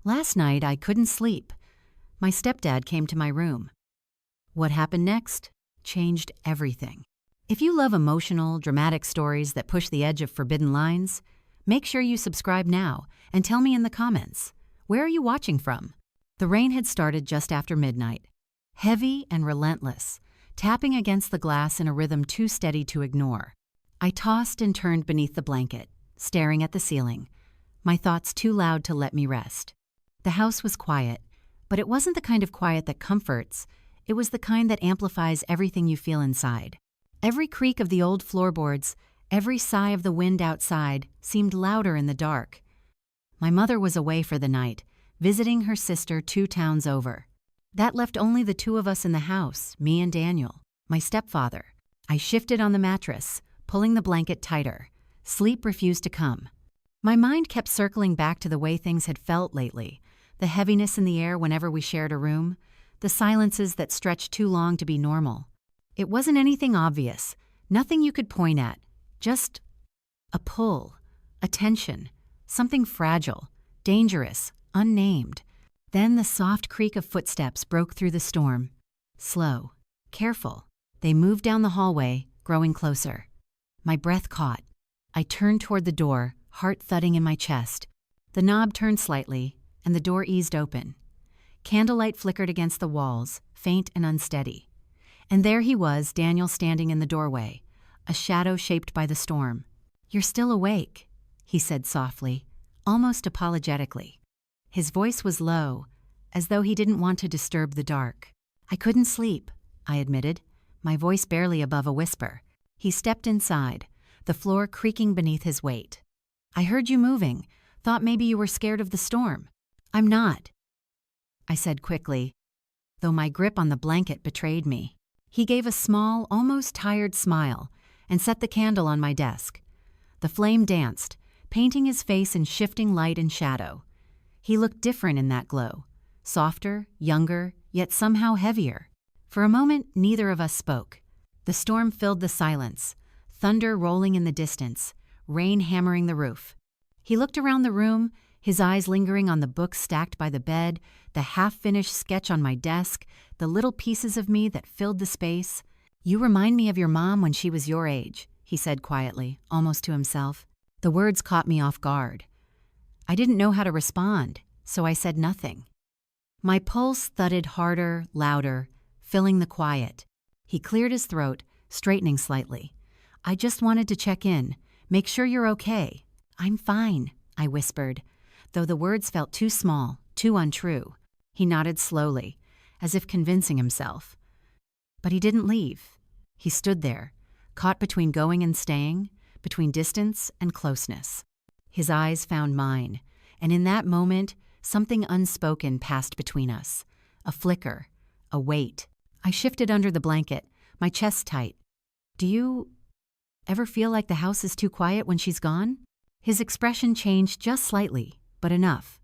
Last night, I couldn't sleep. My stepdad came to my room. What happened next changed everything. If you love emotional, dramatic stories that push the edge of forbidden lines, make sure you subscribe now and tell me in the comments, where are you watching from? The rain had started just after midnight, heavy and relentless, tapping against the glass in a rhythm too steady to ignore. I tossed and turned beneath the blanket, staring at the ceiling, my thoughts too loud to let me rest. The house was quiet, but it wasn't the kind of quiet that comforts. It was the kind that amplifies everything you feel inside. Every creak of the old floorboards, every sigh of the wind outside seemed louder in the dark. My mother was away for the night, visiting her sister 2 towns over. That left only the 2 of us in the house, me and Daniel, my stepfather. I shifted on the mattress, pulling the blanket tighter. Sleep refused to come. My mind kept circling back to the way things had felt lately, the heaviness in the air whenever we shared a room, the silences that stretched too long to be normal. It wasn't anything obvious, nothing you could point at, just a pull, a tension, something fragile, dangerous, unnamed. Then the soft creak of footsteps broke through the storm. Slow, careful. They moved down the hallway, growing closer. My breath caught. I turned toward the door, heart thudding in my chest. The knob turned slightly, and the door eased open. Candlelight flickered against the walls, faint and unsteady. And there he was, Daniel, standing in the doorway, a shadow shaped by the storm. "You're still awake," he said softly, almost apologetically. His voice was low, as though he didn't want to disturb the dark. "I couldn't sleep," I admitted, my voice barely above a whisper. He stepped inside, the floor creaking beneath his weight. "I heard you moving, thought maybe you were scared of the storm." "I'm not," I said quickly, though my grip on the blanket betrayed me. He gave a small, almost tired smile and set the candle on my desk. The flame danced, painting his face in shifting light and shadow. He looked different in that glow, softer, younger, yet somehow heavier. For a moment, neither of us spoke. The storm filled the silence, thunder rolling in the distance, rain hammering the roof. He looked around the room, his eyes lingering on the books stacked by the bed, the half-finished sketch on my desk, the little pieces of me that filled the space. "You remind me of your mom when she was your age," he said quietly, almost to himself. The words caught me off guard. I didn't know how to respond, so I said nothing. My pulse thudded harder, louder, filling the quiet. He cleared his throat, straightening slightly. "I just wanted to check in, make sure you're okay." "I'm fine," I whispered, though the words felt too small, too untrue. He nodded slowly, as if convincing himself. But he didn't leave. He stood there, caught between going and staying, between distance and closeness. His eyes found mine, and in that moment, something unspoken passed between us. A flicker, a weight. I shifted under the blanket, my chest tight. "Do you ever feel like the house is too quiet when she's gone?" His expression changed just slightly, but enough.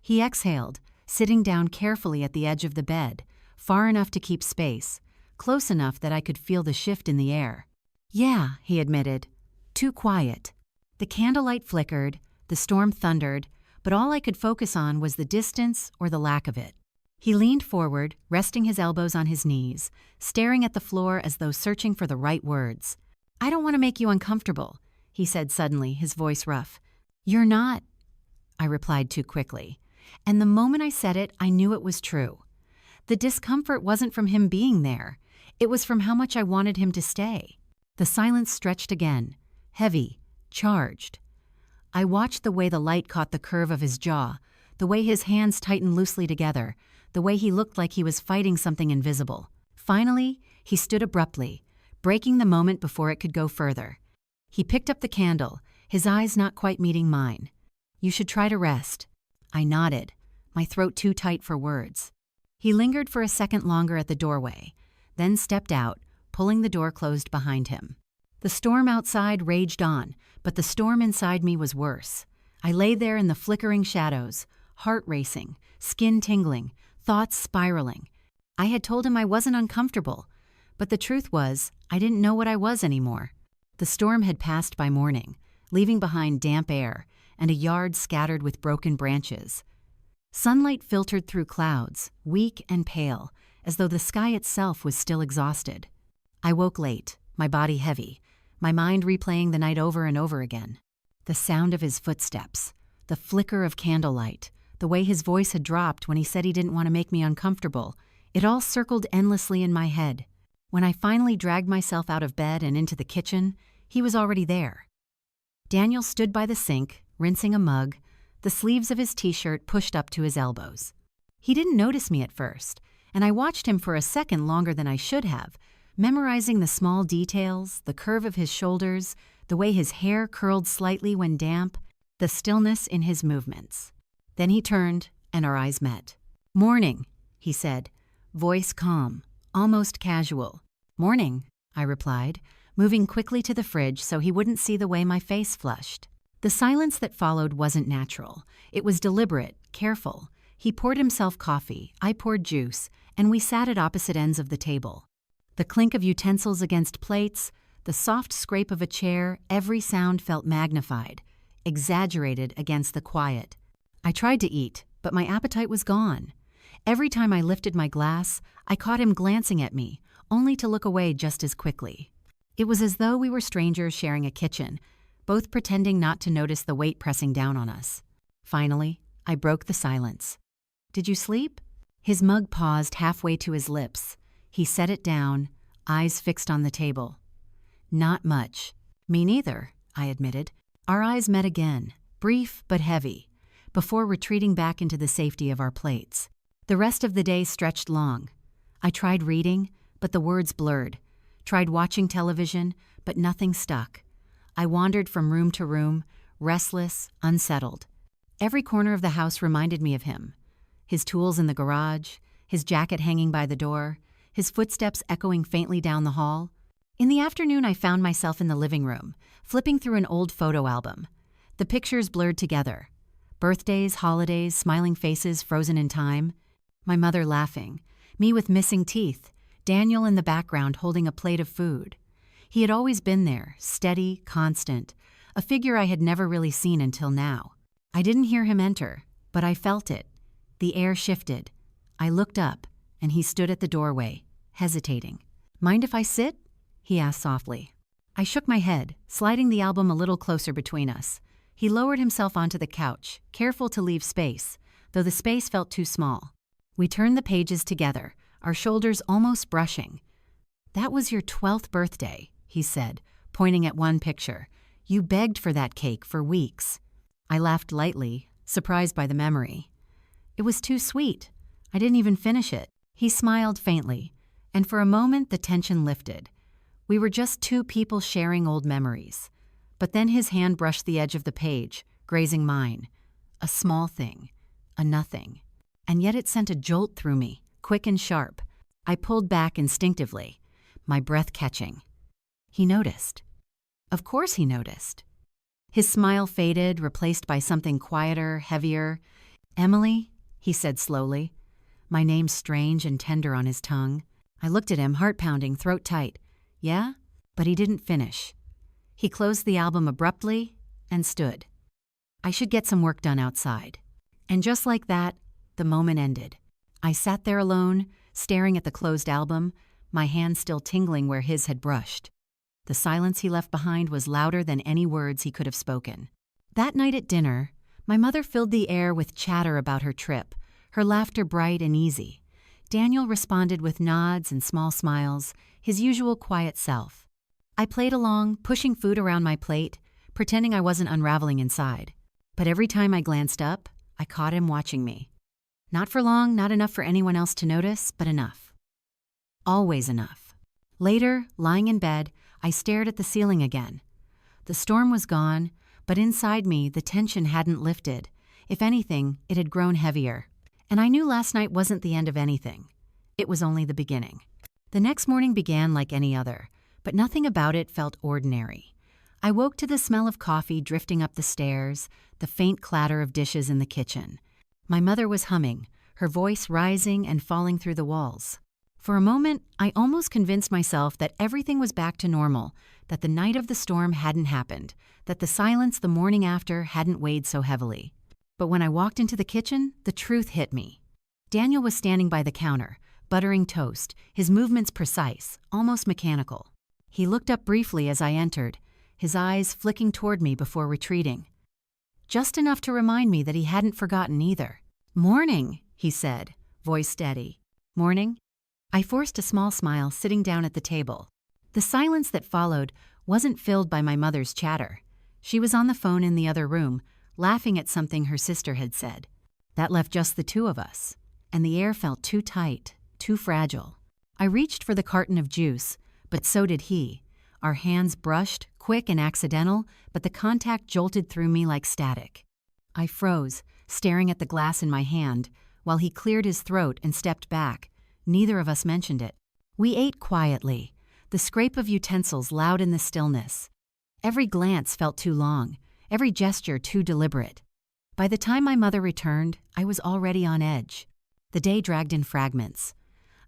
He exhaled, sitting down carefully at the edge of the bed, far enough to keep space, close enough that I could feel the shift in the air. "Yeah," he admitted, "too quiet." The candlelight flickered, the storm thundered, but all I could focus on was the distance or the lack of it. He leaned forward, resting his elbows on his knees, staring at the floor as though searching for the right words. "I don't want to make you uncomfortable," he said suddenly, his voice rough. "You're not," I replied too quickly, and the moment I said it, I knew it was true. The discomfort wasn't from him being there. It was from how much I wanted him to stay. The silence stretched again, heavy, charged. I watched the way the light caught the curve of his jaw, the way his hands tightened loosely together, the way he looked like he was fighting something invisible. Finally, he stood abruptly, breaking the moment before it could go further. He picked up the candle, his eyes not quite meeting mine. "You should try to rest." I nodded, my throat too tight for words. He lingered for a second longer at the doorway, then stepped out, pulling the door closed behind him. The storm outside raged on, but the storm inside me was worse. I lay there in the flickering shadows, heart racing, skin tingling, thoughts spiraling. I had told him I wasn't uncomfortable, but the truth was, I didn't know what I was anymore. The storm had passed by morning, leaving behind damp air and a yard scattered with broken branches. Sunlight filtered through clouds, weak and pale, as though the sky itself was still exhausted. I woke late, my body heavy, my mind replaying the night over and over again. The sound of his footsteps, the flicker of candlelight, the way his voice had dropped when he said he didn't want to make me uncomfortable, it all circled endlessly in my head. When I finally dragged myself out of bed and into the kitchen, he was already there. Daniel stood by the sink, rinsing a mug, the sleeves of his t-shirt pushed up to his elbows. He didn't notice me at first, and I watched him for a second longer than I should have, memorizing the small details, the curve of his shoulders, the way his hair curled slightly when damp, the stillness in his movements. Then he turned, and our eyes met. "Morning," he said, voice calm, almost casual. "Morning," I replied, moving quickly to the fridge so he wouldn't see the way my face flushed. The silence that followed wasn't natural. It was deliberate, careful. He poured himself coffee, I poured juice, and we sat at opposite ends of the table. The clink of utensils against plates, the soft scrape of a chair, every sound felt magnified, exaggerated against the quiet. I tried to eat, but my appetite was gone. Every time I lifted my glass, I caught him glancing at me, only to look away just as quickly. It was as though we were strangers sharing a kitchen, both pretending not to notice the weight pressing down on us. Finally, I broke the silence. "Did you sleep?" His mug paused halfway to his lips. He set it down, eyes fixed on the table. "Not much." "Me neither," I admitted. Our eyes met again, brief but heavy, before retreating back into the safety of our plates. The rest of the day stretched long. I tried reading, but the words blurred. Tried watching television, but nothing stuck. I wandered from room to room, restless, unsettled. Every corner of the house reminded me of him. His tools in the garage, his jacket hanging by the door, his footsteps echoing faintly down the hall. In the afternoon, I found myself in the living room, flipping through an old photo album. The pictures blurred together. Birthdays, holidays, smiling faces frozen in time. My mother laughing, me with missing teeth, Daniel in the background holding a plate of food. He had always been there, steady, constant, a figure I had never really seen until now. I didn't hear him enter, but I felt it. The air shifted. I looked up, and he stood at the doorway, hesitating. "Mind if I sit?" he asked softly. I shook my head, sliding the album a little closer between us. He lowered himself onto the couch, careful to leave space, though the space felt too small. We turned the pages together, our shoulders almost brushing. "That was your 12th birthday," he said, pointing at one picture. "You begged for that cake for weeks." I laughed lightly, surprised by the memory. "It was too sweet. I didn't even finish it." He smiled faintly, and for a moment the tension lifted. We were just two people sharing old memories. But then his hand brushed the edge of the page, grazing mine. A small thing, a nothing. And yet it sent a jolt through me, quick and sharp. I pulled back instinctively, my breath catching. He noticed. Of course he noticed. His smile faded, replaced by something quieter, heavier. "Emily," he said slowly, my name strange and tender on his tongue. I looked at him, heart pounding, throat tight. "Yeah?" But he didn't finish. He closed the album abruptly and stood. I should get some work done outside. And just like that, the moment ended. I sat there alone, staring at the closed album, my hand still tingling where his had brushed. The silence he left behind was louder than any words he could have spoken. That night at dinner, my mother filled the air with chatter about her trip, her laughter bright and easy. Daniel responded with nods and small smiles, his usual quiet self. I played along, pushing food around my plate, pretending I wasn't unraveling inside. But every time I glanced up, I caught him watching me. Not for long, not enough for anyone else to notice, but enough. Always enough. Later, lying in bed, I stared at the ceiling again. The storm was gone, but inside me, the tension hadn't lifted. If anything, it had grown heavier. And I knew last night wasn't the end of anything. It was only the beginning. The next morning began like any other, but nothing about it felt ordinary. I woke to the smell of coffee drifting up the stairs, the faint clatter of dishes in the kitchen. My mother was humming, her voice rising and falling through the walls. For a moment, I almost convinced myself that everything was back to normal, that the night of the storm hadn't happened, that the silence the morning after hadn't weighed so heavily. But when I walked into the kitchen, the truth hit me. Daniel was standing by the counter, buttering toast, his movements precise, almost mechanical. He looked up briefly as I entered, his eyes flicking toward me before retreating. Just enough to remind me that he hadn't forgotten either. "Morning," he said, voice steady. "Morning?" I forced a small smile sitting down at the table. The silence that followed wasn't filled by my mother's chatter. She was on the phone in the other room, laughing at something her sister had said. That left just the two of us, and the air felt too tight, too fragile. I reached for the carton of juice, but so did he. Our hands brushed, quick and accidental, but the contact jolted through me like static. I froze, staring at the glass in my hand, while he cleared his throat and stepped back. Neither of us mentioned it. We ate quietly, the scrape of utensils loud in the stillness. Every glance felt too long, every gesture too deliberate. By the time my mother returned, I was already on edge. The day dragged in fragments.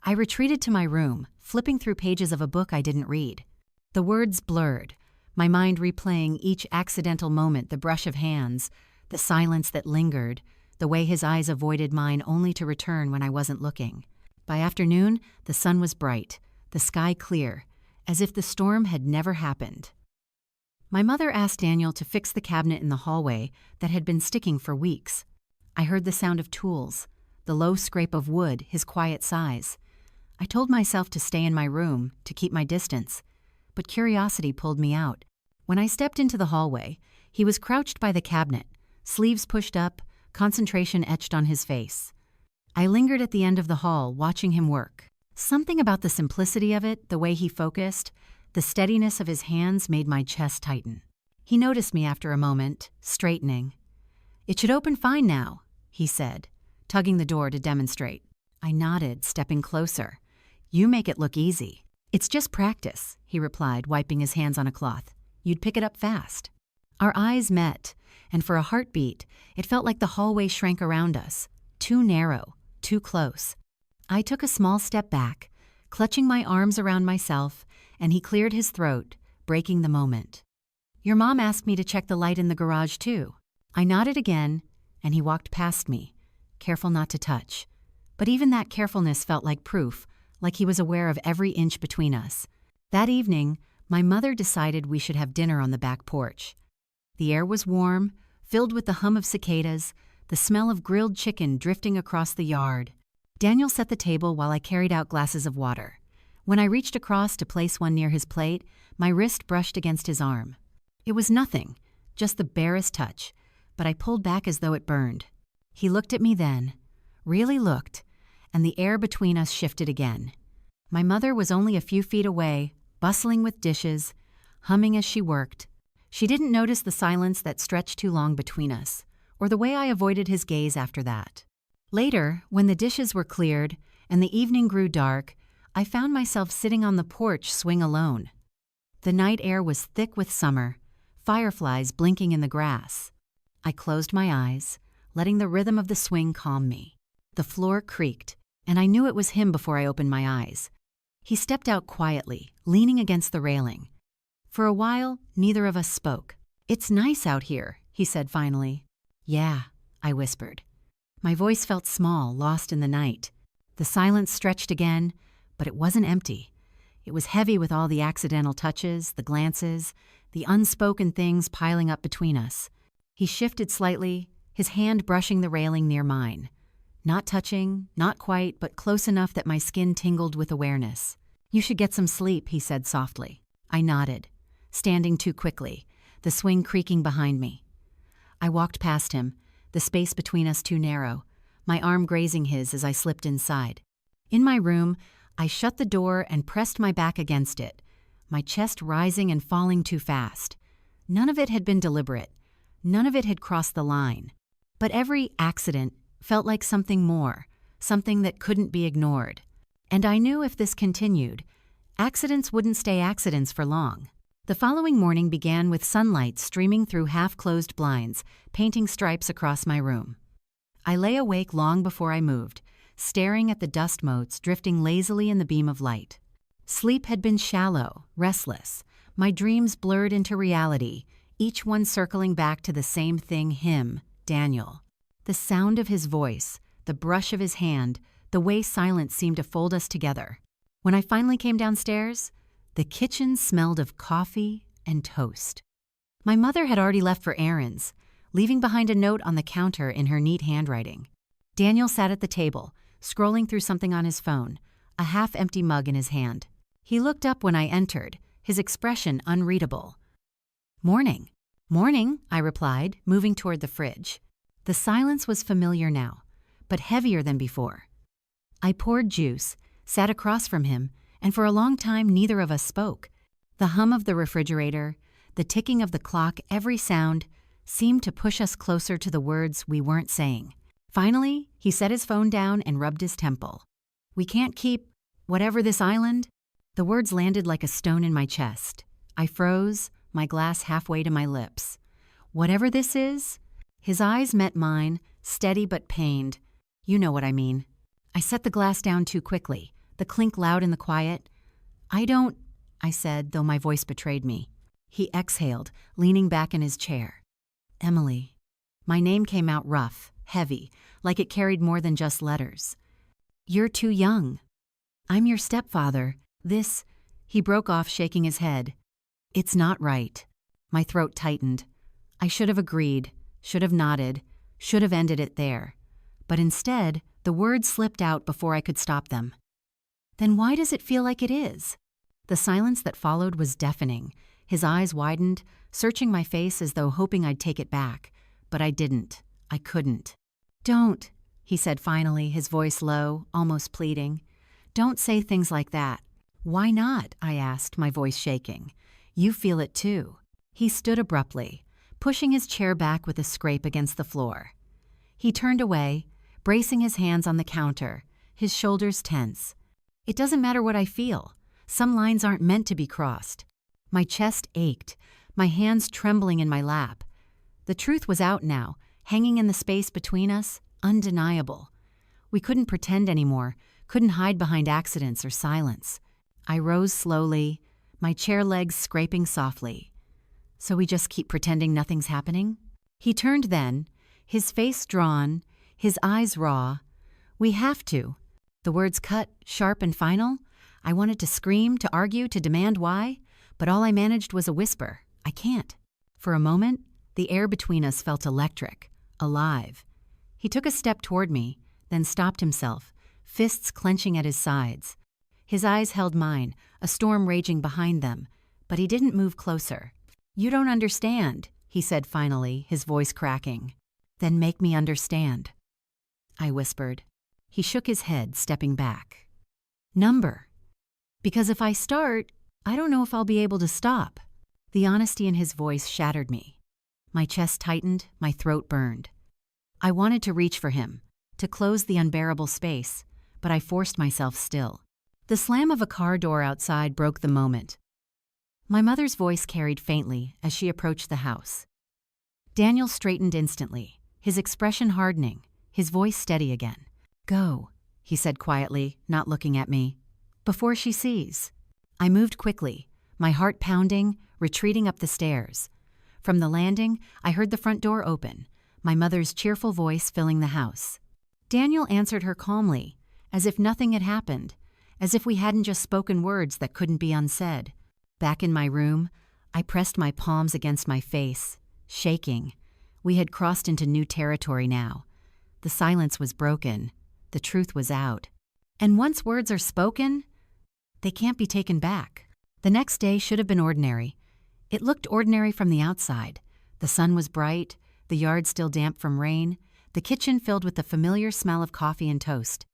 I retreated to my room, flipping through pages of a book I didn't read. The words blurred, my mind replaying each accidental moment, the brush of hands, the silence that lingered, the way his eyes avoided mine only to return when I wasn't looking. By afternoon, the sun was bright, the sky clear, as if the storm had never happened. My mother asked Daniel to fix the cabinet in the hallway that had been sticking for weeks. I heard the sound of tools, the low scrape of wood, his quiet sighs. I told myself to stay in my room, to keep my distance, but curiosity pulled me out. When I stepped into the hallway, he was crouched by the cabinet, sleeves pushed up, concentration etched on his face. I lingered at the end of the hall, watching him work. Something about the simplicity of it, the way he focused, the steadiness of his hands made my chest tighten. He noticed me after a moment, straightening. "It should open fine now," he said, tugging the door to demonstrate. I nodded, stepping closer. "You make it look easy." "It's just practice," he replied, wiping his hands on a cloth. "You'd pick it up fast." Our eyes met, and for a heartbeat, it felt like the hallway shrank around us, too narrow, too close. I took a small step back, clutching my arms around myself, and he cleared his throat, breaking the moment. "Your mom asked me to check the light in the garage too." I nodded again, and he walked past me, careful not to touch. But even that carefulness felt like proof, like he was aware of every inch between us. That evening, my mother decided we should have dinner on the back porch. The air was warm, filled with the hum of cicadas, the smell of grilled chicken drifting across the yard. Daniel set the table while I carried out glasses of water. When I reached across to place one near his plate, my wrist brushed against his arm. It was nothing, just the barest touch, but I pulled back as though it burned. He looked at me then, really looked, and the air between us shifted again. My mother was only a few feet away, bustling with dishes, humming as she worked. She didn't notice the silence that stretched too long between us, or the way I avoided his gaze after that. Later, when the dishes were cleared and the evening grew dark, I found myself sitting on the porch swing alone. The night air was thick with summer, fireflies blinking in the grass. I closed my eyes, letting the rhythm of the swing calm me. The floor creaked, and I knew it was him before I opened my eyes. He stepped out quietly, leaning against the railing. For a while, neither of us spoke. "It's nice out here," he said finally. "Yeah," I whispered. My voice felt small, lost in the night. The silence stretched again, but it wasn't empty. It was heavy with all the accidental touches, the glances, the unspoken things piling up between us. He shifted slightly, his hand brushing the railing near mine. Not touching, not quite, but close enough that my skin tingled with awareness. "You should get some sleep," he said softly. I nodded, standing too quickly, the swing creaking behind me. I walked past him, the space between us too narrow, my arm grazing his as I slipped inside. In my room, I shut the door and pressed my back against it, my chest rising and falling too fast. None of it had been deliberate. None of it had crossed the line. But every accident felt like something more, something that couldn't be ignored. And I knew if this continued, accidents wouldn't stay accidents for long. The following morning began with sunlight streaming through half-closed blinds, painting stripes across my room. I lay awake long before I moved, staring at the dust motes drifting lazily in the beam of light. Sleep had been shallow, restless, my dreams blurred into reality, each one circling back to the same thing, him, Daniel. The sound of his voice, the brush of his hand, the way silence seemed to fold us together. When I finally came downstairs, the kitchen smelled of coffee and toast. My mother had already left for errands, leaving behind a note on the counter in her neat handwriting. Daniel sat at the table, scrolling through something on his phone, a half-empty mug in his hand. He looked up when I entered, his expression unreadable. "Morning." "Morning," I replied, moving toward the fridge. The silence was familiar now, but heavier than before. I poured juice, sat across from him, and for a long time neither of us spoke. The hum of the refrigerator, the ticking of the clock, every sound seemed to push us closer to the words we weren't saying. Finally, he set his phone down and rubbed his temple. "We can't keep whatever this island." The words landed like a stone in my chest. I froze, my glass halfway to my lips. "Whatever this is?" His eyes met mine, steady but pained. "You know what I mean." I set the glass down too quickly, the clink loud in the quiet. "I don't," I said, though my voice betrayed me. He exhaled, leaning back in his chair. "Emily." My name came out rough, heavy, like it carried more than just letters. "You're too young." "I'm your stepfather. This—" He broke off, shaking his head. "It's not right." My throat tightened. I should have agreed, should have nodded, should have ended it there. But instead, the words slipped out before I could stop them. "Then why does it feel like it is?" The silence that followed was deafening. His eyes widened, searching my face as though hoping I'd take it back. But I didn't. I couldn't. "Don't," he said finally, his voice low, almost pleading. "Don't say things like that." "Why not?" I asked, my voice shaking. "You feel it too." He stood abruptly, pushing his chair back with a scrape against the floor. He turned away, bracing his hands on the counter, his shoulders tense. "It doesn't matter what I feel. Some lines aren't meant to be crossed." My chest ached, my hands trembling in my lap. The truth was out now, hanging in the space between us, undeniable. We couldn't pretend anymore, couldn't hide behind accidents or silence. I rose slowly, my chair legs scraping softly. "So we just keep pretending nothing's happening?" He turned then, his face drawn, his eyes raw. "We have to." The words cut, sharp and final. I wanted to scream, to argue, to demand why, but all I managed was a whisper. "I can't." For a moment, the air between us felt electric, alive. He took a step toward me, then stopped himself, fists clenching at his sides. His eyes held mine, a storm raging behind them, but he didn't move closer. "You don't understand," he said finally, his voice cracking. "Then make me understand," I whispered. He shook his head, stepping back. "Number. Because if I start, I don't know if I'll be able to stop." The honesty in his voice shattered me. My chest tightened, my throat burned. I wanted to reach for him, to close the unbearable space, but I forced myself still. The slam of a car door outside broke the moment. My mother's voice carried faintly as she approached the house. Daniel straightened instantly, his expression hardening, his voice steady again. "Go," he said quietly, not looking at me. "Before she sees." I moved quickly, my heart pounding, retreating up the stairs. From the landing, I heard the front door open, my mother's cheerful voice filling the house. Daniel answered her calmly, as if nothing had happened, as if we hadn't just spoken words that couldn't be unsaid. Back in my room, I pressed my palms against my face, shaking. We had crossed into new territory now. The silence was broken. The truth was out. And once words are spoken, they can't be taken back. The next day should have been ordinary. It looked ordinary from the outside. The sun was bright, the yard still damp from rain, the kitchen filled with the familiar smell of coffee and toast.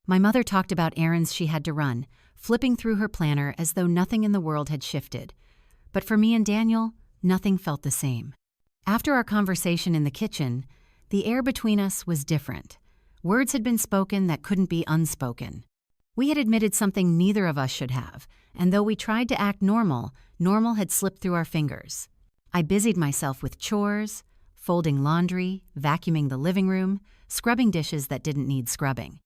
My mother talked about errands she had to run, flipping through her planner as though nothing in the world had shifted. But for me and Daniel, nothing felt the same. After our conversation in the kitchen, the air between us was different. Words had been spoken that couldn't be unspoken. We had admitted something neither of us should have, and though we tried to act normal, normal had slipped through our fingers. I busied myself with chores, folding laundry, vacuuming the living room, scrubbing dishes that didn't need scrubbing.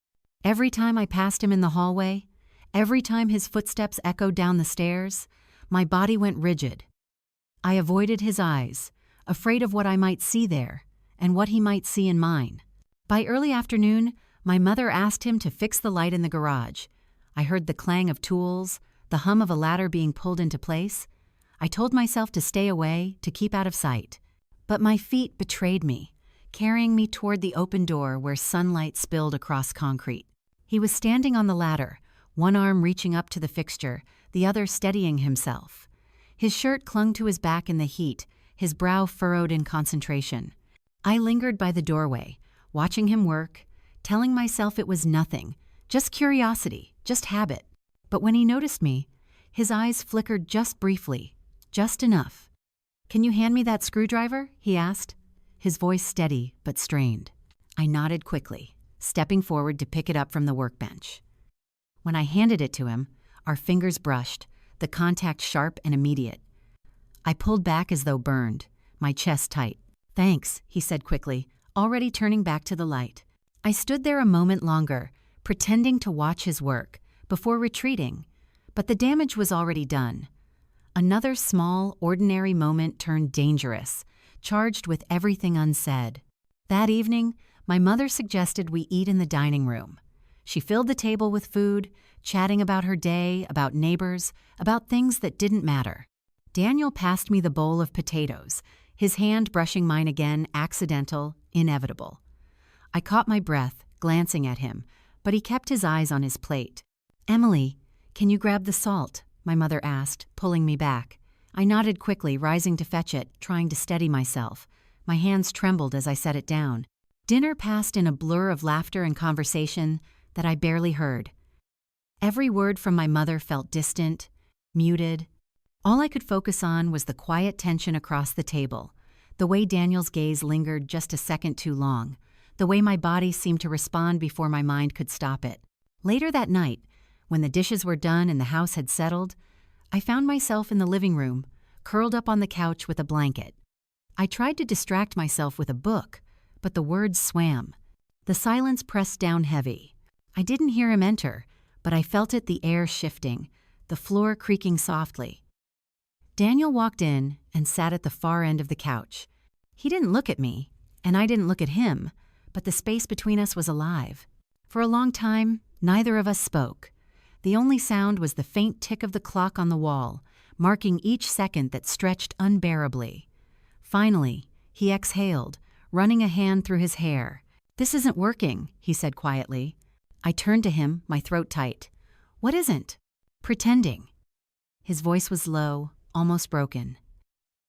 Every time I passed him in the hallway, every time his footsteps echoed down the stairs, my body went rigid. I avoided his eyes, afraid of what I might see there and what he might see in mine. By early afternoon, my mother asked him to fix the light in the garage. I heard the clang of tools, the hum of a ladder being pulled into place. I told myself to stay away, to keep out of sight. But my feet betrayed me, carrying me toward the open door where sunlight spilled across concrete. He was standing on the ladder, one arm reaching up to the fixture, the other steadying himself. His shirt clung to his back in the heat, his brow furrowed in concentration. I lingered by the doorway, watching him work, telling myself it was nothing, just curiosity, just habit. But when he noticed me, his eyes flickered just briefly, just enough. "Can you hand me that screwdriver?" he asked, his voice steady but strained. I nodded quickly, stepping forward to pick it up from the workbench. When I handed it to him, our fingers brushed, the contact sharp and immediate. I pulled back as though burned, my chest tight. "Thanks," he said quickly, already turning back to the light. I stood there a moment longer, pretending to watch his work, before retreating, but the damage was already done. Another small, ordinary moment turned dangerous, charged with everything unsaid. That evening, my mother suggested we eat in the dining room. She filled the table with food, chatting about her day, about neighbors, about things that didn't matter. Daniel passed me the bowl of potatoes, his hand brushing mine again, accidental, inevitable. I caught my breath, glancing at him, but he kept his eyes on his plate. "Emily, can you grab the salt?" my mother asked, pulling me back. I nodded quickly, rising to fetch it, trying to steady myself. My hands trembled as I set it down. Dinner passed in a blur of laughter and conversation that I barely heard. Every word from my mother felt distant, muted. All I could focus on was the quiet tension across the table, the way Daniel's gaze lingered just a second too long, the way my body seemed to respond before my mind could stop it. Later that night, when the dishes were done and the house had settled, I found myself in the living room, curled up on the couch with a blanket. I tried to distract myself with a book, but the words swam. The silence pressed down heavy. I didn't hear him enter, but I felt it, the air shifting, the floor creaking softly. Daniel walked in and sat at the far end of the couch. He didn't look at me, and I didn't look at him, but the space between us was alive. For a long time, neither of us spoke. The only sound was the faint tick of the clock on the wall, marking each second that stretched unbearably. Finally, he exhaled, running a hand through his hair. "This isn't working," he said quietly. I turned to him, my throat tight. "What isn't?" "Pretending." His voice was low, almost broken.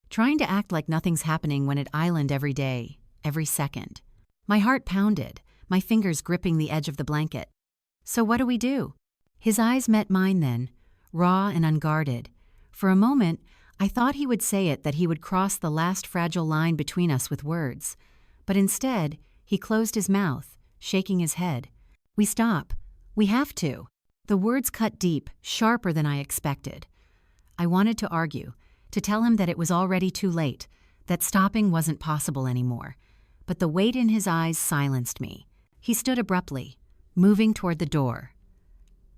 "Trying to act like nothing's happening when at Island every day, every second." My heart pounded, my fingers gripping the edge of the blanket. "So what do we do?" His eyes met mine then, raw and unguarded. For a moment, I thought he would say it, that he would cross the last fragile line between us with words. But instead, he closed his mouth, shaking his head. "We stop. We have to." The words cut deep, sharper than I expected. I wanted to argue, to tell him that it was already too late, that stopping wasn't possible anymore. But the weight in his eyes silenced me. He stood abruptly, moving toward the door.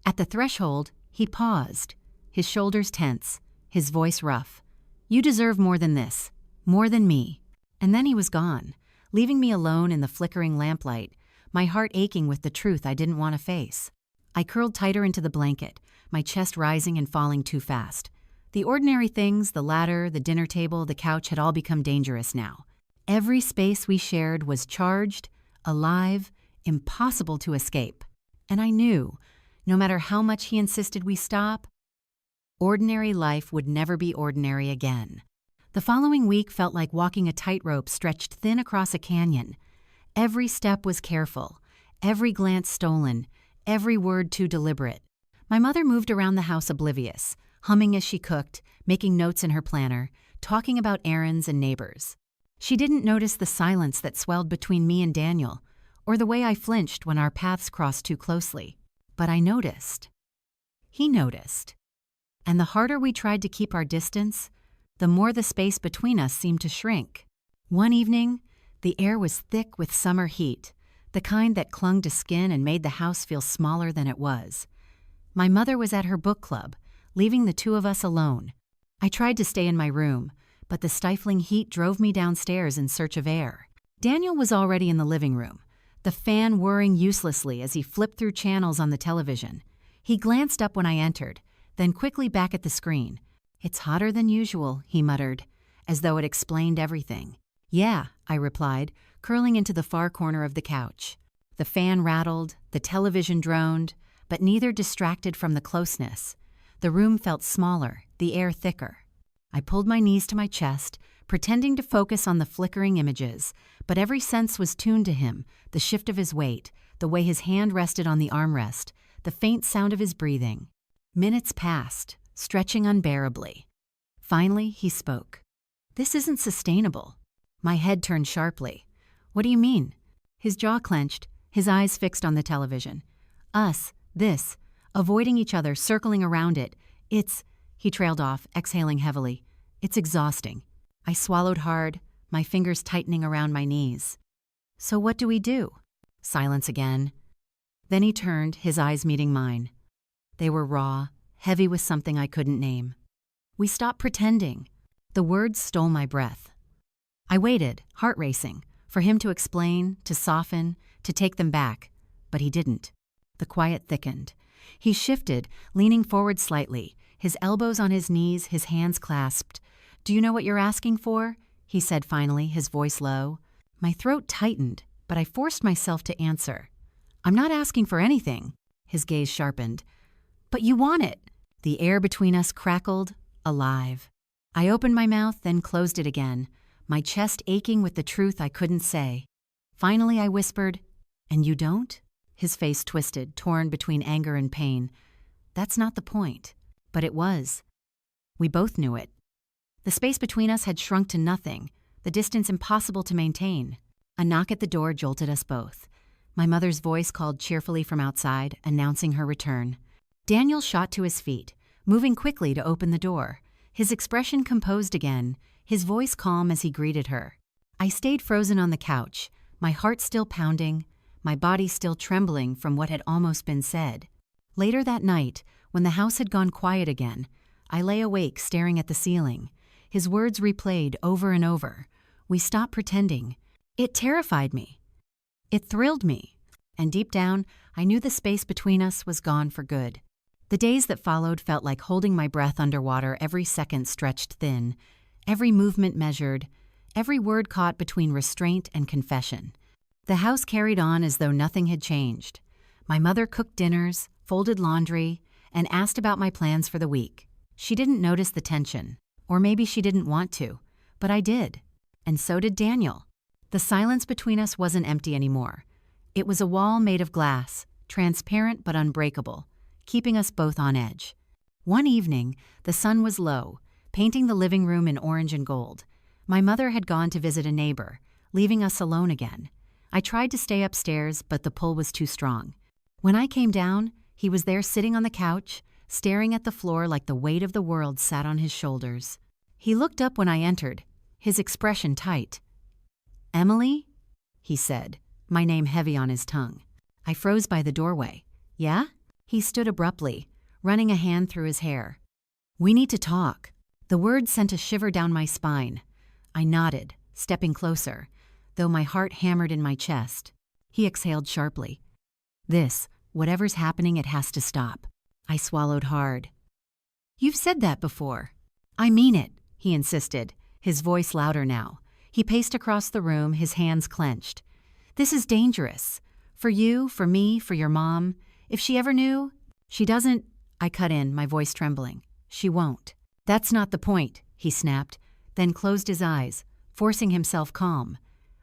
At the threshold, he paused, his shoulders tense, his voice rough. "You deserve more than this, more than me." And then he was gone, leaving me alone in the flickering lamplight, my heart aching with the truth I didn't want to face. I curled tighter into the blanket, my chest rising and falling too fast. The ordinary things, the ladder, the dinner table, the couch, had all become dangerous now. Every space we shared was charged, alive, impossible to escape. And I knew, no matter how much he insisted we stop, ordinary life would never be ordinary again. The following week felt like walking a tightrope stretched thin across a canyon. Every step was careful, every glance stolen, every word too deliberate. My mother moved around the house oblivious, humming as she cooked, making notes in her planner, talking about errands and neighbors. She didn't notice the silence that swelled between me and Daniel, or the way I flinched when our paths crossed too closely. But I noticed. He noticed. And the harder we tried to keep our distance, the more the space between us seemed to shrink. One evening, the air was thick with summer heat, the kind that clung to skin and made the house feel smaller than it was. My mother was at her book club, leaving the two of us alone. I tried to stay in my room, but the stifling heat drove me downstairs in search of air. Daniel was already in the living room, the fan whirring uselessly as he flipped through channels on the television. He glanced up when I entered, then quickly back at the screen. "It's hotter than usual," he muttered, as though it explained everything. "Yeah," I replied, curling into the far corner of the couch. The fan rattled, the television droned, but neither distracted from the closeness. The room felt smaller, the air thicker. I pulled my knees to my chest, pretending to focus on the flickering images, but every sense was tuned to him, the shift of his weight, the way his hand rested on the armrest, the faint sound of his breathing. Minutes passed, stretching unbearably. Finally, he spoke. "This isn't sustainable." My head turned sharply. "What do you mean?" His jaw clenched, his eyes fixed on the television. "Us, this, avoiding each other, circling around it. He trailed off, exhaling heavily. "It's exhausting." I swallowed hard, my fingers tightening around my knees. "So what do we do?" Silence again. Then he turned, his eyes meeting mine. They were raw, heavy with something I couldn't name. "We stopped pretending." The words stole my breath. I waited, heart racing, for him to explain, to soften, to take them back, but he didn't. The quiet thickened. He shifted, leaning forward slightly, his elbows on his knees, his hands clasped. "Do you know what you're asking for?" he said finally, his voice low. My throat tightened, but I forced myself to answer. "I'm not asking for anything." His gaze sharpened. "But you want it." The air between us crackled, alive. I opened my mouth, then closed it again, my chest aching with the truth I couldn't say. Finally I whispered, "And you don't?" His face twisted, torn between anger and pain. That's not the point. But it was. We both knew it. The space between us had shrunk to nothing, the distance impossible to maintain. A knock at the door jolted us both. My mother's voice called cheerfully from outside, announcing her return. Daniel shot to his feet, moving quickly to open the door, his expression composed again, his voice calm as he greeted her. I stayed frozen on the couch, my heart still pounding, my body still trembling from what had almost been said. Later that night, when the house had gone quiet again, I lay awake staring at the ceiling. His words replayed over and over. We stopped pretending. It terrified me. It thrilled me. And deep down, I knew the space between us was gone for good. The days that followed felt like holding my breath underwater, every second stretched thin, every movement measured, every word caught between restraint and confession. The house carried on as though nothing had changed. My mother cooked dinners, folded laundry, and asked about my plans for the week. She didn't notice the tension, or maybe she didn't want to, but I did. And so did Daniel. The silence between us wasn't empty anymore. It was a wall made of glass, transparent but unbreakable, keeping us both on edge. One evening, the sun was low, painting the living room in orange and gold. My mother had gone to visit a neighbor, leaving us alone again. I tried to stay upstairs, but the pull was too strong. When I came down, he was there sitting on the couch, staring at the floor like the weight of the world sat on his shoulders. He looked up when I entered, his expression tight. "Emily?" he said, my name heavy on his tongue. I froze by the doorway. "Yeah?" He stood abruptly, running a hand through his hair. "We need to talk." The words sent a shiver down my spine. I nodded, stepping closer, though my heart hammered in my chest. He exhaled sharply. Whatever's happening, it has to stop." I swallowed hard. "You've said that before." "I mean it," he insisted, his voice louder now. He paced across the room, his hands clenched. "This is dangerous. For you, for me, for your mom. If she ever knew—" "She doesn't—" I cut in, my voice trembling. "She won't." "That's not the point," he snapped, then closed his eyes, forcing himself calm.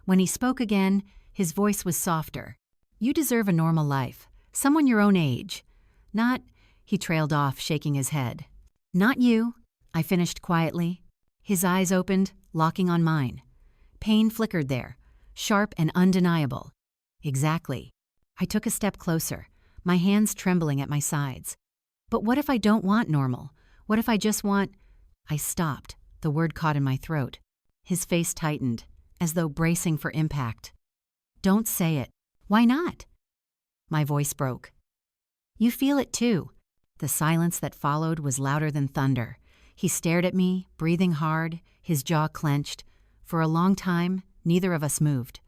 When he spoke again, his voice was softer. "You deserve a normal life. Someone your own age. Not—" He trailed off, shaking his head. "Not you," I finished quietly. His eyes opened, locking on mine. Pain flickered there, sharp and undeniable. "Exactly." I took a step closer, my hands trembling at my sides. "But what if I don't want normal? What if I just want—" I stopped, the word caught in my throat. His face tightened, as though bracing for impact. "Don't say it." "Why not?" My voice broke. "You feel it too." The silence that followed was louder than thunder. He stared at me, breathing hard, his jaw clenched. For a long time, neither of us moved.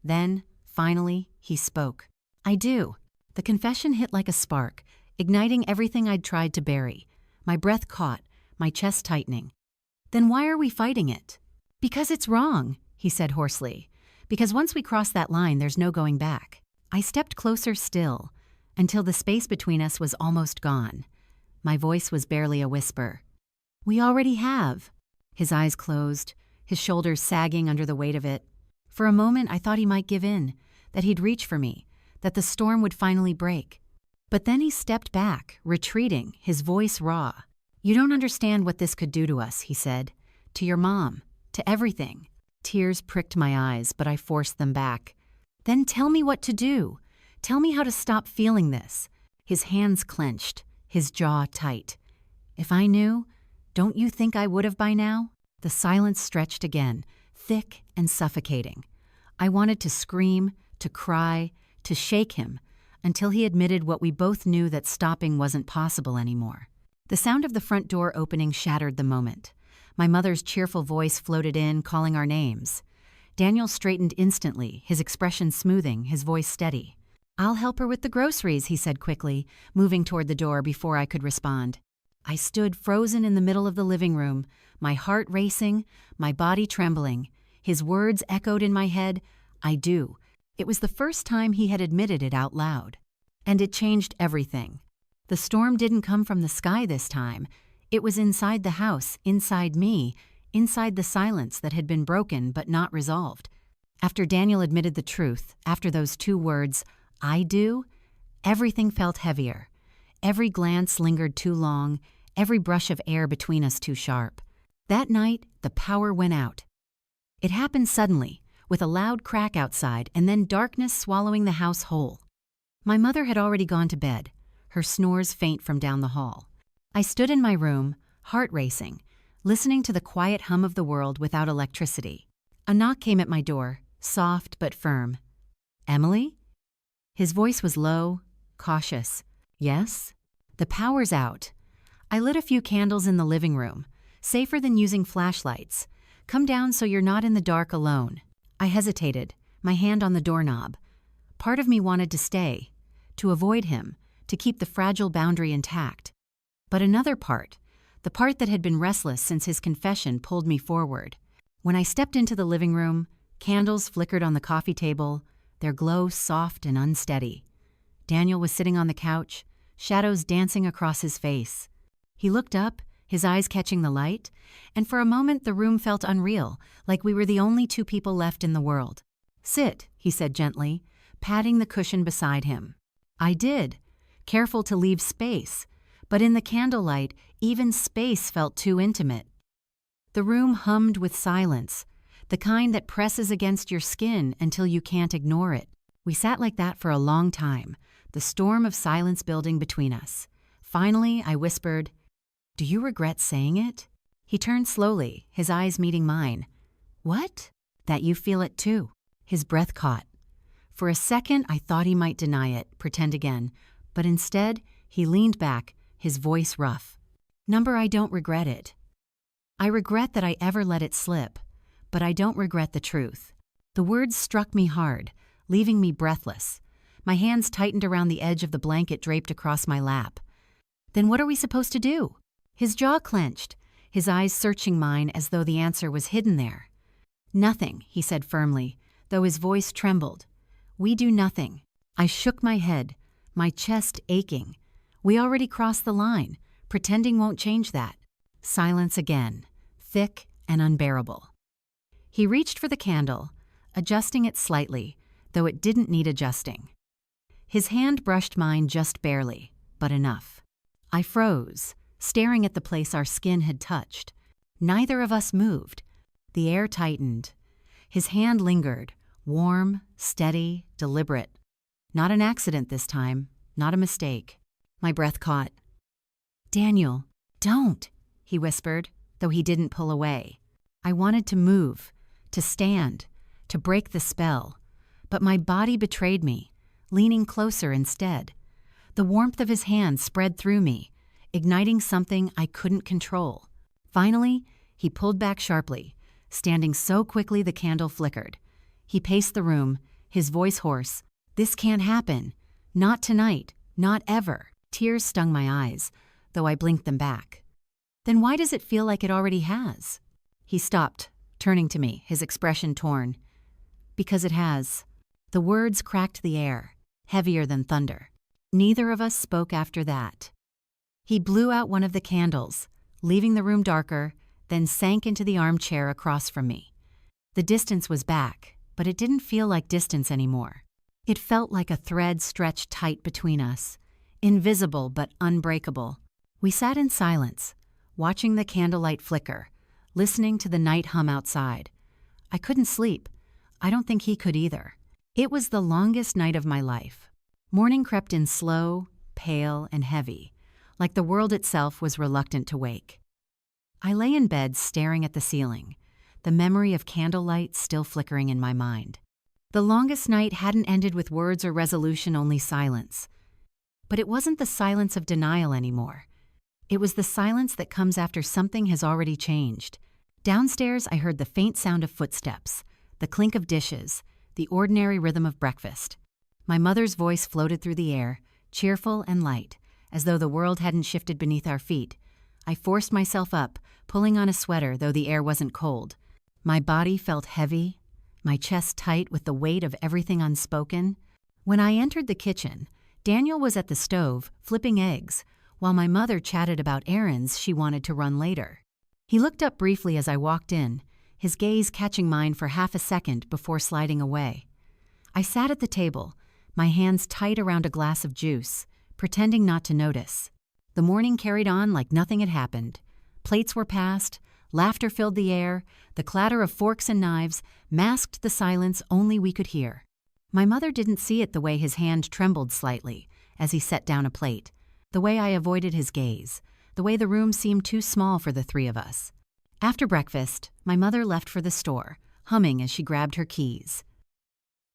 Then, Finally, he spoke. I do. The confession hit like a spark, igniting everything I'd tried to bury. My breath caught, my chest tightening. Then why are we fighting it? Because it's wrong, he said hoarsely. Because once we cross that line, there's no going back. I stepped closer still, until the space between us was almost gone. My voice was barely a whisper. We already have. His eyes closed, his shoulders sagging under the weight of it. For a moment, I thought he might give in, that he'd reach for me, that the storm would finally break. But then he stepped back, retreating, his voice raw. You don't understand what this could do to us, he said. To your mom, to everything. Tears pricked my eyes, but I forced them back. Then tell me what to do. Tell me how to stop feeling this. His hands clenched, his jaw tight. If I knew, don't you think I would have by now? The silence stretched again, thick and suffocating. I wanted to scream, to cry, to shake him, until he admitted what we both knew, that stopping wasn't possible anymore. The sound of the front door opening shattered the moment. My mother's cheerful voice floated in, calling our names. Daniel straightened instantly, his expression smoothing, his voice steady. I'll help her with the groceries, he said quickly, moving toward the door before I could respond. I stood frozen in the middle of the living room, my heart racing, my body trembling. His words echoed in my head, I do. It was the first time he had admitted it out loud. And it changed everything. The storm didn't come from the sky this time. It was inside the house, inside me, inside the silence that had been broken but not resolved. After Daniel admitted the truth, after those 2 words, I do, everything felt heavier. Every glance lingered too long, every brush of air between us too sharp. That night, the power went out. It happened suddenly, with a loud crack outside and then darkness swallowing the house whole. My mother had already gone to bed, her snores faint from down the hall. I stood in my room, heart racing, listening to the quiet hum of the world without electricity. A knock came at my door, soft but firm. Emily? His voice was low, cautious. Yes? The power's out. I lit a few candles in the living room, safer than using flashlights. Come down so you're not in the dark alone. I hesitated, my hand on the doorknob. Part of me wanted to stay, to avoid him, to keep the fragile boundary intact. But another part, the part that had been restless since his confession, pulled me forward. When I stepped into the living room, candles flickered on the coffee table, their glow soft and unsteady. Daniel was sitting on the couch, shadows dancing across his face. He looked up, his eyes catching the light, and for a moment the room felt unreal, like we were the only 2 people left in the world. Sit, he said gently, patting the cushion beside him. I did, careful to leave space, but in the candlelight, even space felt too intimate. The room hummed with silence, the kind that presses against your skin until you can't ignore it. We sat like that for a long time, the storm of silence building between us. Finally, I whispered, Do you regret saying it? He turned slowly, his eyes meeting mine. What? That you feel it too. His breath caught. For a second, I thought he might deny it, pretend again, but instead, he leaned back, his voice rough. Number, I don't regret it. I regret that I ever let it slip, but I don't regret the truth. The words struck me hard, leaving me breathless. My hands tightened around the edge of the blanket draped across my lap. Then what are we supposed to do? His jaw clenched, his eyes searching mine as though the answer was hidden there. Nothing, he said firmly, though his voice trembled. We do nothing. I shook my head, my chest aching. We already crossed the line. Pretending won't change that. Silence again, thick and unbearable. He reached for the candle, adjusting it slightly, though it didn't need adjusting. His hand brushed mine just barely, but enough. I froze, staring at the place our skin had touched. Neither of us moved. The air tightened. His hand lingered, warm, steady, deliberate. Not an accident this time, not a mistake. My breath caught. Daniel, don't, he whispered, though he didn't pull away. I wanted to move, to stand, to break the spell, but my body betrayed me, leaning closer instead. The warmth of his hand spread through me, igniting something I couldn't control. Finally, he pulled back sharply, standing so quickly the candle flickered. He paced the room, his voice hoarse. "This can't happen. Not tonight. Not ever." Tears stung my eyes, though I blinked them back. "Then why does it feel like it already has?" He stopped, turning to me, his expression torn. "Because it has." The words cracked the air, heavier than thunder. Neither of us spoke after that. He blew out one of the candles, leaving the room darker, then sank into the armchair across from me. The distance was back, but it didn't feel like distance anymore. It felt like a thread stretched tight between us, invisible but unbreakable. We sat in silence, watching the candlelight flicker, listening to the night hum outside. I couldn't sleep. I don't think he could either. It was the longest night of my life. Morning crept in slow, pale, and heavy, like the world itself was reluctant to wake. I lay in bed staring at the ceiling, the memory of candlelight still flickering in my mind. The longest night hadn't ended with words or resolution, only silence. But it wasn't the silence of denial anymore. It was the silence that comes after something has already changed. Downstairs, I heard the faint sound of footsteps, the clink of dishes, the ordinary rhythm of breakfast. My mother's voice floated through the air, cheerful and light, as though the world hadn't shifted beneath our feet. I forced myself up, pulling on a sweater, though the air wasn't cold. My body felt heavy, my chest tight with the weight of everything unspoken. When I entered the kitchen, Daniel was at the stove, flipping eggs, while my mother chatted about errands she wanted to run later. He looked up briefly as I walked in, his gaze catching mine for half a second before sliding away. I sat at the table, my hands tight around a glass of juice, pretending not to notice. The morning carried on like nothing had happened. Plates were passed, laughter filled the air, the clatter of forks and knives masked the silence only we could hear. My mother didn't see it the way his hand trembled slightly as he set down a plate, the way I avoided his gaze, the way the room seemed too small for the three of us. After breakfast, my mother left for the store, humming as she grabbed her keys.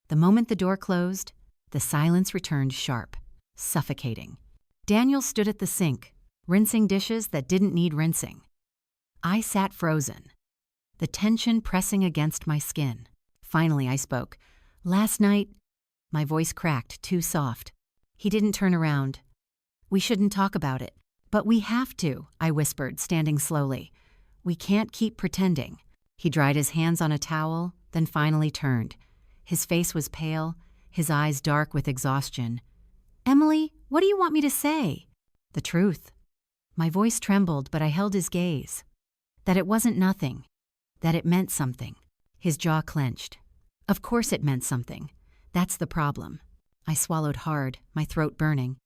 The moment the door closed, the silence returned sharp, suffocating. Daniel stood at the sink, rinsing dishes that didn't need rinsing. I sat frozen, the tension pressing against my skin. Finally, I spoke. "Last night," my voice cracked, too soft. He didn't turn around. "We shouldn't talk about it." "But we have to," I whispered, standing slowly. "We can't keep pretending." He dried his hands on a towel, then finally turned. His face was pale, his eyes dark with exhaustion. "Emily, what do you want me to say?" "The truth." My voice trembled, but I held his gaze. That it wasn't nothing. That it meant something. His jaw clenched. Of course it meant something. That's the problem. I swallowed hard, my throat burning.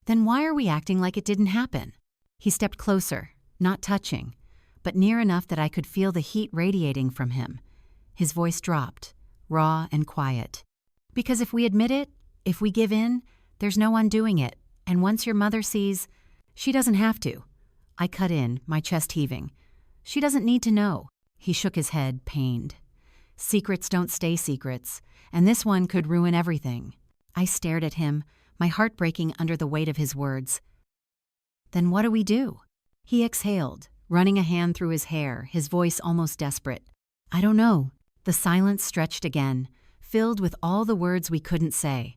"Then why are we acting like it didn't happen?" He stepped closer, not touching, but near enough that I could feel the heat radiating from him. His voice dropped, raw and quiet. "Because if we admit it, if we give in, there's no undoing it, and once your mother sees, she doesn't have to." I cut in, my chest heaving. "She doesn't need to know." He shook his head, pained. "Secrets don't stay secrets, and this one could ruin everything." I stared at him, my heart breaking under the weight of his words. "Then what do we do?" He exhaled, running a hand through his hair, his voice almost desperate. "I don't know." The silence stretched again, filled with all the words we couldn't say.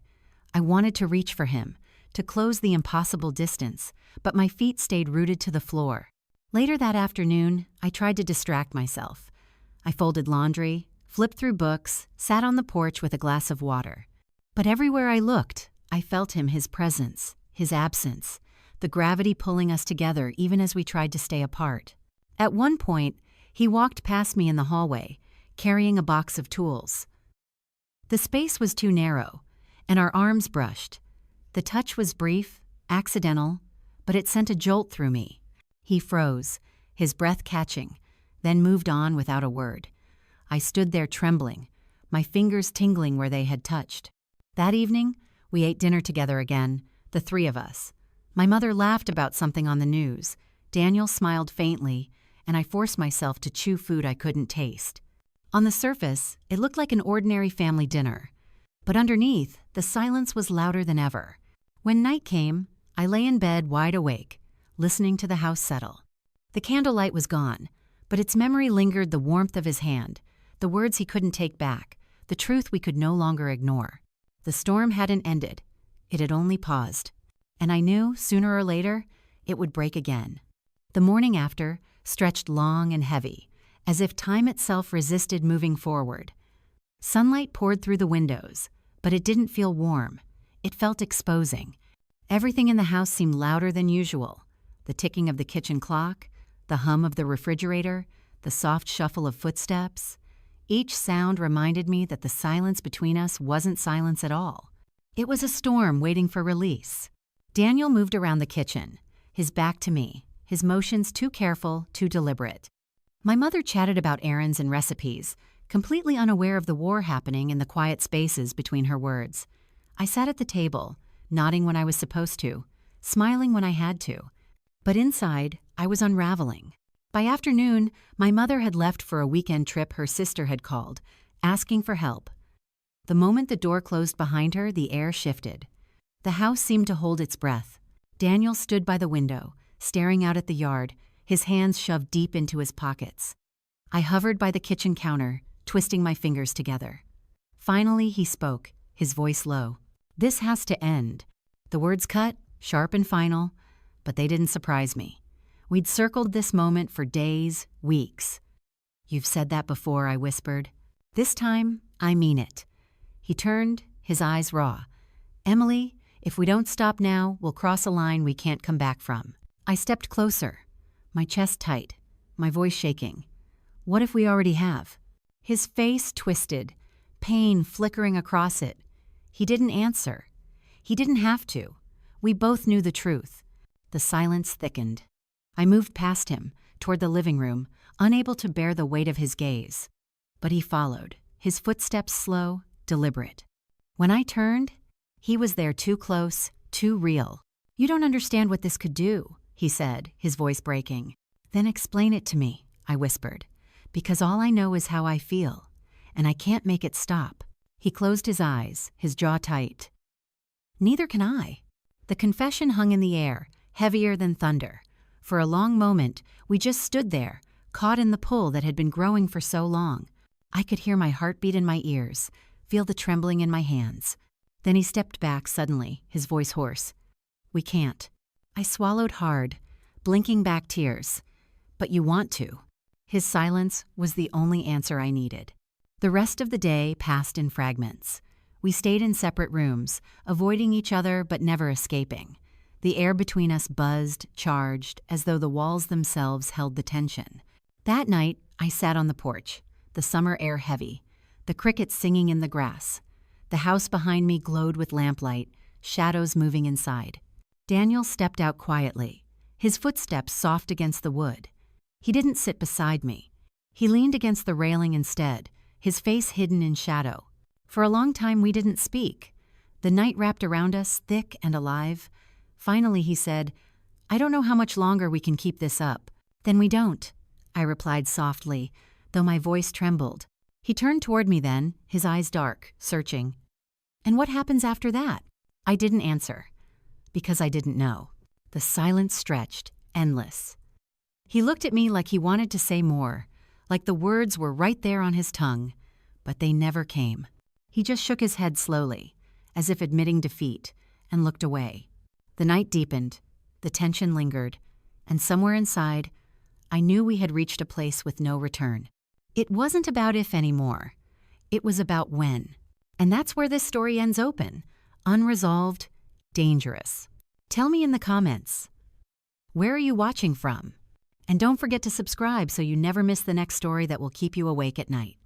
I wanted to reach for him, to close the impossible distance, but my feet stayed rooted to the floor. Later that afternoon, I tried to distract myself. I folded laundry, flipped through books, sat on the porch with a glass of water. But everywhere I looked, I felt him, his presence, his absence, the gravity pulling us together even as we tried to stay apart. At one point, he walked past me in the hallway, carrying a box of tools. The space was too narrow, and our arms brushed. The touch was brief, accidental, but it sent a jolt through me. He froze, his breath catching, then moved on without a word. I stood there trembling, my fingers tingling where they had touched. That evening, we ate dinner together again, the three of us. My mother laughed about something on the news. Daniel smiled faintly, and I forced myself to chew food I couldn't taste. On the surface, it looked like an ordinary family dinner. But underneath, the silence was louder than ever. When night came, I lay in bed wide awake, listening to the house settle. The candlelight was gone, but its memory lingered, the warmth of his hand, the words he couldn't take back, the truth we could no longer ignore. The storm hadn't ended. It had only paused. And I knew, sooner or later, it would break again. The morning after stretched long and heavy, as if time itself resisted moving forward. Sunlight poured through the windows, but it didn't feel warm. It felt exposing. Everything in the house seemed louder than usual. The ticking of the kitchen clock, the hum of the refrigerator, the soft shuffle of footsteps. Each sound reminded me that the silence between us wasn't silence at all. It was a storm waiting for release. Daniel moved around the kitchen, his back to me, his motions too careful, too deliberate. My mother chatted about errands and recipes, completely unaware of the war happening in the quiet spaces between her words. I sat at the table, nodding when I was supposed to, smiling when I had to. But inside, I was unraveling. By afternoon, my mother had left for a weekend trip her sister had called, asking for help. The moment the door closed behind her, the air shifted. The house seemed to hold its breath. Daniel stood by the window, staring out at the yard, his hands shoved deep into his pockets. I hovered by the kitchen counter, twisting my fingers together. Finally, he spoke, his voice low. "This has to end." The words cut, sharp and final, but they didn't surprise me. We'd circled this moment for days, weeks. "You've said that before," I whispered. "This time, I mean it." He turned, his eyes raw. "Emily, if we don't stop now, we'll cross a line we can't come back from." I stepped closer, my chest tight, my voice shaking. "What if we already have?" His face twisted, pain flickering across it. He didn't answer. He didn't have to. We both knew the truth. The silence thickened. I moved past him, toward the living room, unable to bear the weight of his gaze. But he followed, his footsteps slow, deliberate. When I turned, he was there too close, too real. "You don't understand what this could do," he said, his voice breaking. "Then explain it to me," I whispered, "because all I know is how I feel, and I can't make it stop." He closed his eyes, his jaw tight. Neither can I. The confession hung in the air, heavier than thunder. For a long moment, we just stood there, caught in the pull that had been growing for so long. I could hear my heartbeat in my ears, feel the trembling in my hands. Then he stepped back suddenly, his voice hoarse. "We can't." I swallowed hard, blinking back tears. "But you want to." His silence was the only answer I needed. The rest of the day passed in fragments. We stayed in separate rooms, avoiding each other but never escaping. The air between us buzzed, charged, as though the walls themselves held the tension. That night, I sat on the porch, the summer air heavy, the crickets singing in the grass. The house behind me glowed with lamplight, shadows moving inside. Daniel stepped out quietly, his footsteps soft against the wood. He didn't sit beside me. He leaned against the railing instead, his face hidden in shadow. For a long time we didn't speak. The night wrapped around us, thick and alive. Finally he said, "I don't know how much longer we can keep this up." "Then we don't," I replied softly, though my voice trembled. He turned toward me then, his eyes dark, searching. "And what happens after that?" I didn't answer, because I didn't know. The silence stretched, endless. He looked at me like he wanted to say more, like the words were right there on his tongue, but they never came. He just shook his head slowly, as if admitting defeat, and looked away. The night deepened, the tension lingered, and somewhere inside, I knew we had reached a place with no return. It wasn't about if anymore. It was about when. And that's where this story ends open, unresolved, dangerous. Tell me in the comments, where are you watching from? And don't forget to subscribe so you never miss the next story that will keep you awake at night.